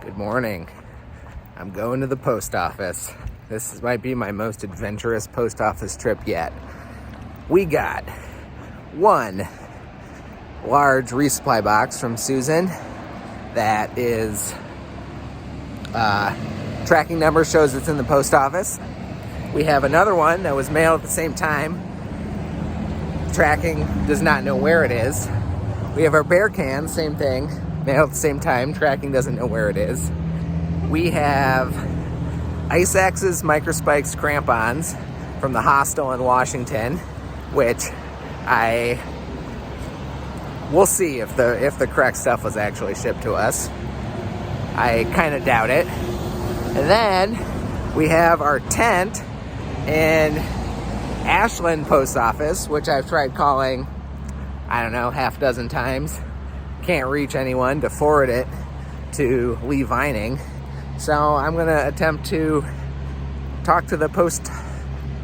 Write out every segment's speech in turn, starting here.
Good morning. I'm going to the post office. Might be my most adventurous post office trip yet. We got one large resupply box from Susan that is tracking number shows it's in the post office. We have another one that was mailed at the same time. Tracking does not know where it is. We have our bear can, same thing, mailed at the same time. Tracking doesn't know where it is. We have ice axes, microspikes, crampons from the hostel in Washington, which we'll see if the correct stuff was actually shipped to us. I kind of doubt it. And then we have our tent in Ashland post office, which I've tried calling, half a dozen times. Can't reach anyone to forward it to Lee Vining. So I'm going to attempt to talk to the post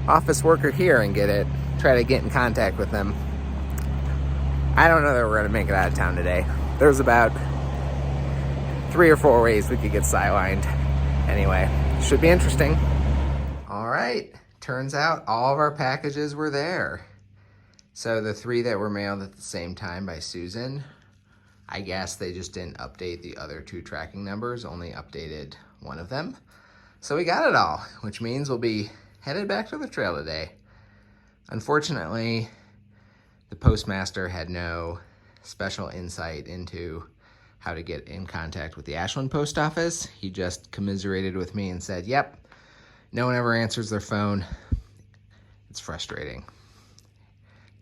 office worker here and try to get in contact with them. I don't know that we're going to make it out of town today. There's about 3 or 4 ways we could get sidelined. Anyway, should be interesting. All right. Turns out all of our packages were there. So the 3 that were mailed at the same time by Susan, I guess they just didn't update the other 2 tracking numbers, only updated one of them. So we got it all, which means we'll be headed back to the trail today. Unfortunately, the postmaster had no special insight into how to get in contact with the Ashland post office. He just commiserated with me and said, yep, no one ever answers their phone. It's frustrating.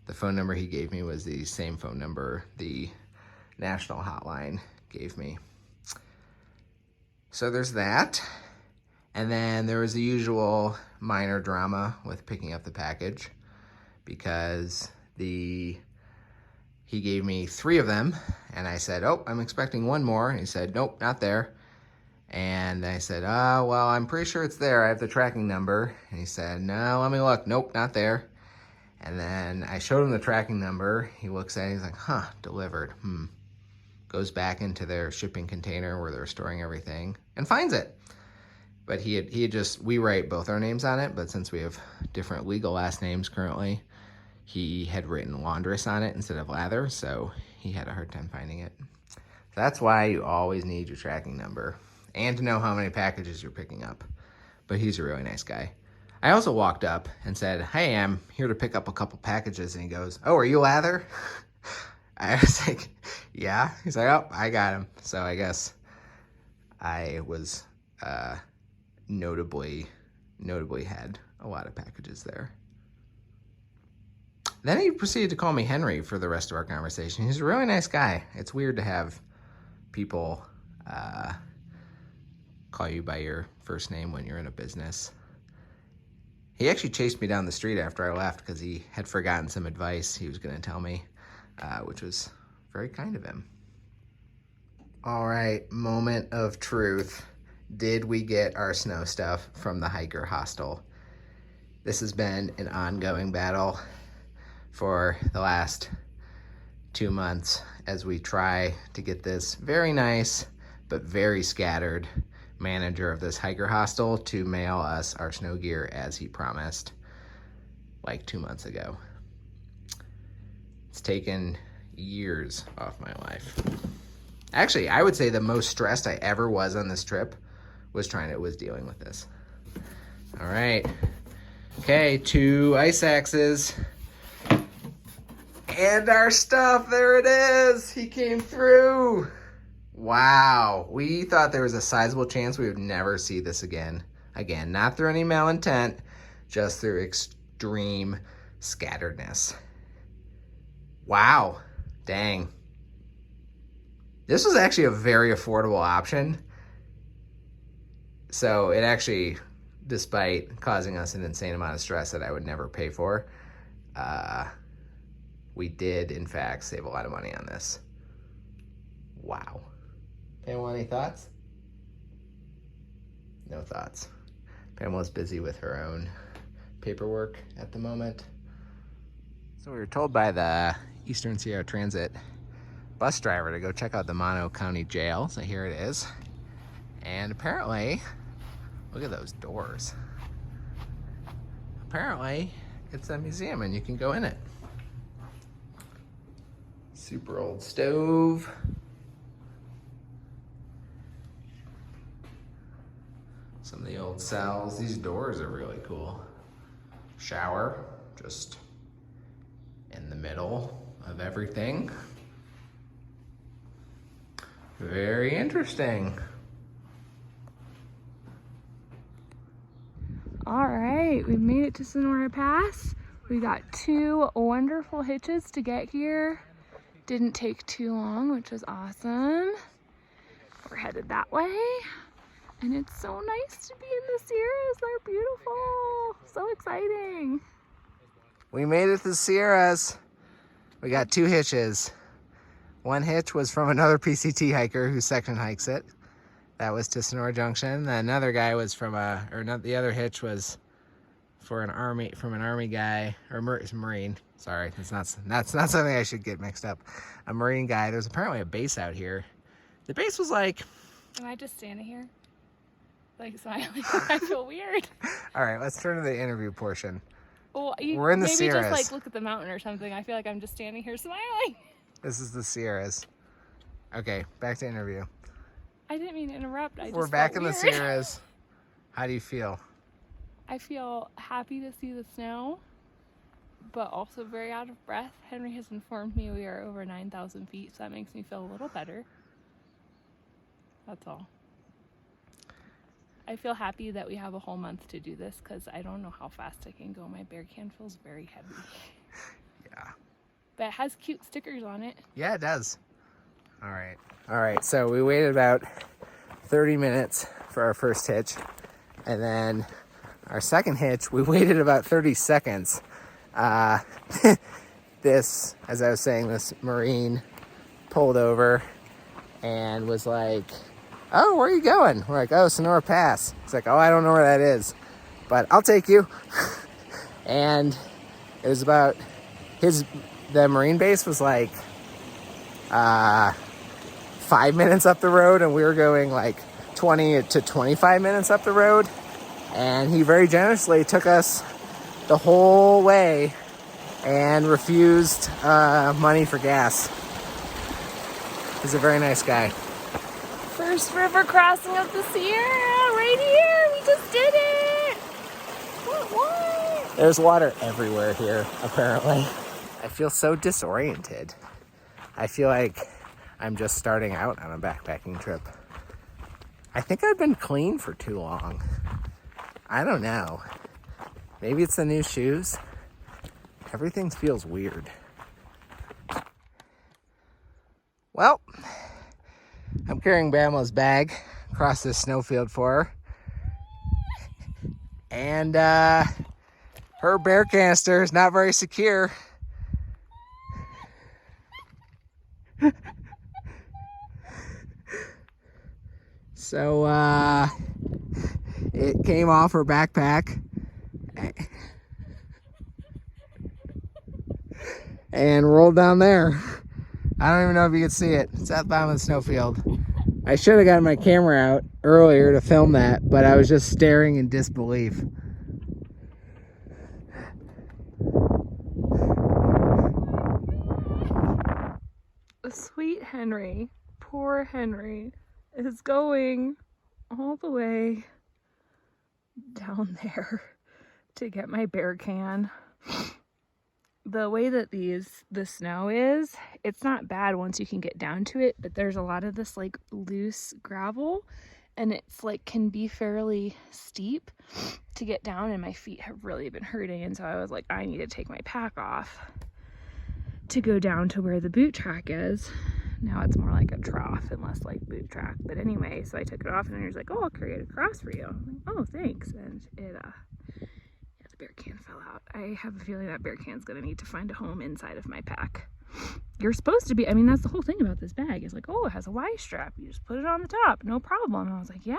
The phone number he gave me was the same phone number the national hotline gave me. So there's that. And then there was the usual minor drama with picking up the package because he gave me 3 of them and I said, oh, I'm expecting 1 more. And he said, nope, not there. And I said, well, I'm pretty sure it's there. I have the tracking number. And he said, no, let me look. Nope, not there. And then I showed him the tracking number. He looks at it, he's like, delivered. Goes back into their shipping container where they're storing everything and finds it. But we write both our names on it, but since we have different legal last names currently, he had written laundress on it instead of lather, so he had a hard time finding it. That's why you always need your tracking number and to know how many packages you're picking up. But he's a really nice guy. I also walked up and said, hey, I'm here to pick up a couple packages. And he goes, oh, are you lather? I was like, yeah. He's like, oh, I got him. So I guess I was notably had a lot of packages there. Then he proceeded to call me Henry for the rest of our conversation. He's a really nice guy. It's weird to have people call you by your first name when you're in a business. He actually chased me down the street after I left because he had forgotten some advice he was going to tell me, which was very kind of him. All right, moment of truth. Did we get our snow stuff from the hiker hostel? This has been an ongoing battle for the last 2 months as we try to get this very nice but very scattered manager of this hiker hostel to mail us our snow gear as he promised like 2 months ago. It's taken years off my life. Actually, I would say the most stressed I ever was on this trip was dealing with this. All right. Okay, 2 ice axes. And our stuff, there it is. He came through. Wow. We thought there was a sizable chance we would never see this again. Again, not through any malintent, just through extreme scatteredness. Wow. Dang. This was actually a very affordable option. So it actually, despite causing us an insane amount of stress that I would never pay for, we did, in fact, save a lot of money on this. Wow. Pamela, any thoughts? No thoughts. Pamela's busy with her own paperwork at the moment. So we were told by the Eastern Sierra Transit bus driver to go check out the Mono County Jail. So here it is. And apparently, look at those doors. Apparently, it's a museum and you can go in it. Super old stove. Some of the old cells. These doors are really cool. Shower, just in the middle of everything. Very interesting. All right, we made it to Sonora Pass. We got 2 wonderful hitches to get here. Didn't take too long, which was awesome. We're headed that way. And it's so nice to be in the Sierras. They're beautiful. So exciting. We made it to the Sierras. We got 2 hitches. One hitch was from another PCT hiker who section hikes it. That was to Sonora Junction. Another guy was from the other hitch was from an army guy, or Marine. Sorry, that's not something I should get mixed up. A Marine guy. There's apparently a base out here. The base was like... Am I just standing here? Like smiling? I feel weird. All right, let's turn to the interview portion. Well, we're in the Sierras. Maybe just like look at the mountain or something. I feel like I'm just standing here smiling. This is the Sierras. Okay, back to interview. I didn't mean to interrupt. We're back in the Sierras. How do you feel? I feel happy to see the snow, but also very out of breath. Henry has informed me we are over 9,000 feet, so that makes me feel a little better. That's all. I feel happy that we have a whole month to do this because I don't know how fast I can go. My bear can feels very heavy. Yeah. But it has cute stickers on it. Yeah, it does. All right, so we waited about 30 minutes for our first hitch. And then our second hitch, we waited about 30 seconds. This, as I was saying, this Marine pulled over and was like, "Oh, where are you going?" We're like, "Oh, Sonora Pass." He's like, "Oh, I don't know where that is, but I'll take you." And it was about the Marine base was like 5 minutes up the road, and we were going like 20 to 25 minutes up the road. And he very generously took us the whole way and refused money for gas. He's a very nice guy. First river crossing of the Sierra, right here. We just did it. What? There's water everywhere here, apparently. I feel so disoriented. I feel like I'm just starting out on a backpacking trip. I think I've been clean for too long. I don't know. Maybe it's the new shoes. Everything feels weird. Well, I'm carrying Bama's bag across this snowfield for her. And her bear canister is not very secure. So it came off her backpack and rolled down there. I don't even know if you can see it. It's at the bottom of the snowfield. I should have gotten my camera out earlier to film that, but I was just staring in disbelief. Sweet Henry, poor Henry, is going all the way down there to get my bear can. The way that the snow is, it's not bad once you can get down to it, but there's a lot of this like loose gravel, and it's like can be fairly steep to get down, and my feet have really been hurting, and so I was like, I need to take my pack off to go down to where the boot track is. Now it's more like a trough and less like boot track, but anyway, so I took it off, and he was like, "Oh, I'll carry it across for you." I'm like, "Oh, thanks." And it the bear can fell out. I have a feeling that bear can's gonna need to find a home inside of my pack. You're supposed to be, I mean, that's the whole thing about this bag. It's like, oh, it has a Y strap. You just put it on the top, no problem. And I was like, yeah.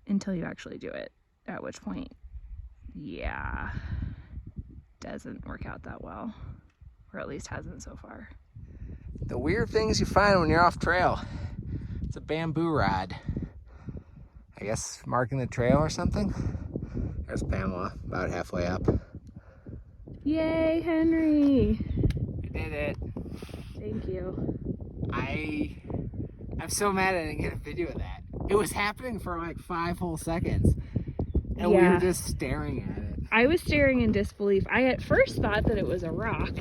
Until you actually do it, at which point, yeah, doesn't work out that well, or at least hasn't so far. The weird things you find when you're off trail. It's a bamboo rod. I guess marking the trail or something. There's Pamela, about halfway up. Yay, Henry! I did it. Thank you. I'm so mad I didn't get a video of that. It was happening for like 5 whole seconds. And we were just staring at it. I was staring in disbelief. I at first thought that it was a rock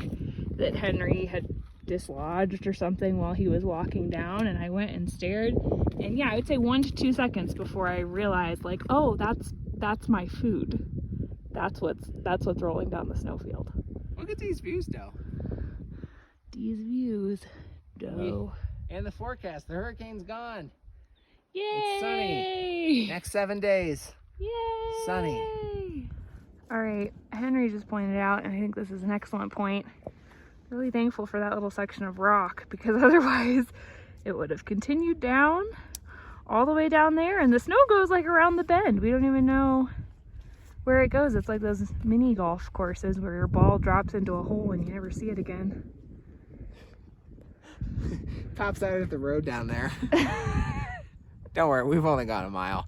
that Henry had dislodged or something while he was walking down, and I went and stared. And yeah, I would say 1 to 2 seconds before I realized, like, oh, that's my food. That's what's rolling down the snowfield. Look at these views, though. These views, though. And the forecast, the hurricane's gone. Yay! It's sunny. Next 7 days. Yay! Sunny. All right, Henry just pointed out, and I think this is an excellent point. Really thankful for that little section of rock, because otherwise it would have continued down all the way down there, and the snow goes like around the bend. We don't even know where it goes. It's like those mini golf courses where your ball drops into a hole and you never see it again. Pops out at the road down there. Don't worry, we've only gone a mile.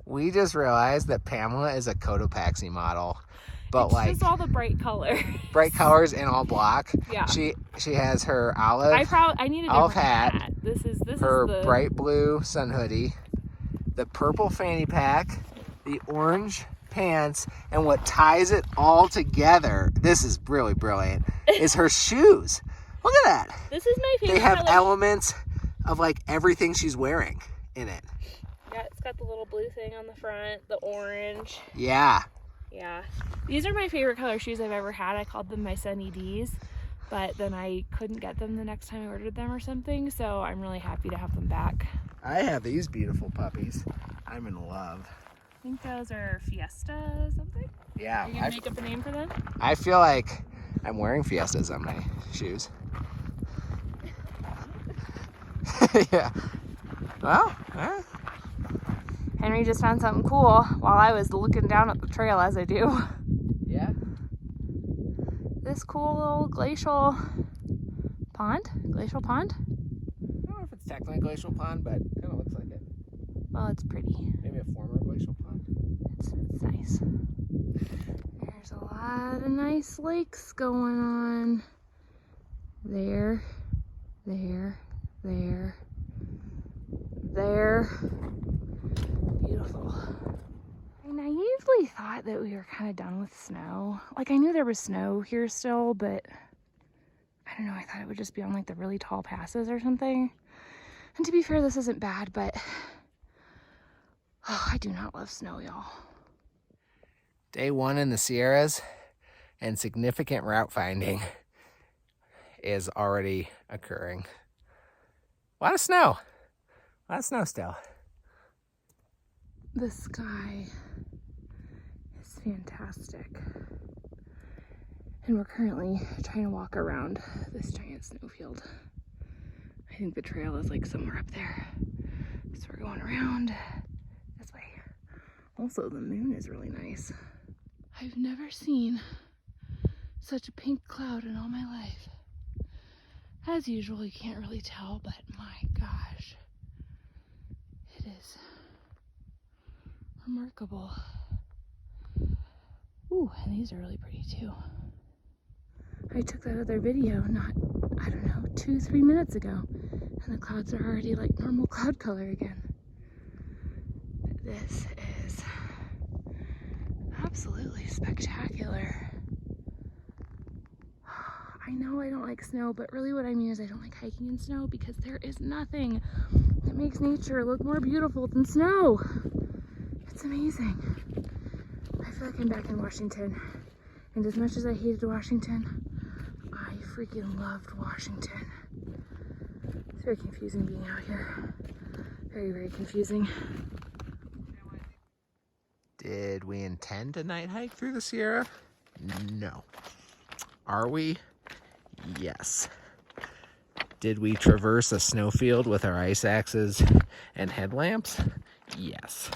We just realized that Pamela is a Cotopaxi model, but it's like just all the bright colors. Bright colors in all black. Yeah. She has her olive. I need a olive different hat. hat. This Her is the bright blue sun hoodie, the purple fanny pack, the orange pants, and what ties it all together, this is really brilliant, is her shoes. Look at that. This is my favorite. They have elements of like everything she's wearing in it. Yeah, it's got the little blue thing on the front, the orange. Yeah. Yeah. These are my favorite color shoes I've ever had. I called them my Sunny D's, but then I couldn't get them the next time I ordered them or something, so I'm really happy to have them back. I have these beautiful puppies. I'm in love. I think those are Fiesta something? Yeah. Are you going to make up a name for them? I feel like I'm wearing Fiestas on my shoes. Yeah. Well, Henry just found something cool while I was looking down at the trail, as I do. yeah. This cool little glacial pond? Glacial pond? I don't know if it's technically a glacial pond, but it kind of looks like it. Well, it's pretty. Maybe a former glacial pond. It's nice. There's a lot of nice lakes going on. There. Beautiful. I naively thought that we were kind of done with snow. Like, I knew there was snow here still, but I don't know, I thought it would just be on like the really tall passes or something. And to be fair, this isn't bad, but oh, I do not love snow, y'all. Day 1 in the Sierras, and significant route finding is already occurring. A lot of snow. A lot of snow still. The sky is fantastic. And we're currently trying to walk around this giant snowfield. I think the trail is like somewhere up there. So we're going around this way. Also, the moon is really nice. I've never seen such a pink cloud in all my life. As usual, you can't really tell, but my gosh, it is remarkable. Ooh, and these are really pretty too. I took that other video not, I don't know, 2-3 minutes ago, and the clouds are already like normal cloud color again. But this is absolutely spectacular. I know I don't like snow, but really what I mean is I don't like hiking in snow, because there is nothing that makes nature look more beautiful than snow. It's amazing. I feel like I'm back in Washington, and as much as I hated Washington, I freaking loved Washington. It's very confusing being out here. Very, very confusing. Did we intend to night hike through the Sierra? No. Are we? Yes. Did we traverse a snowfield with our ice axes and headlamps? Yes.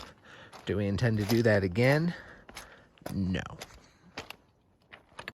Do we intend to do that again? No.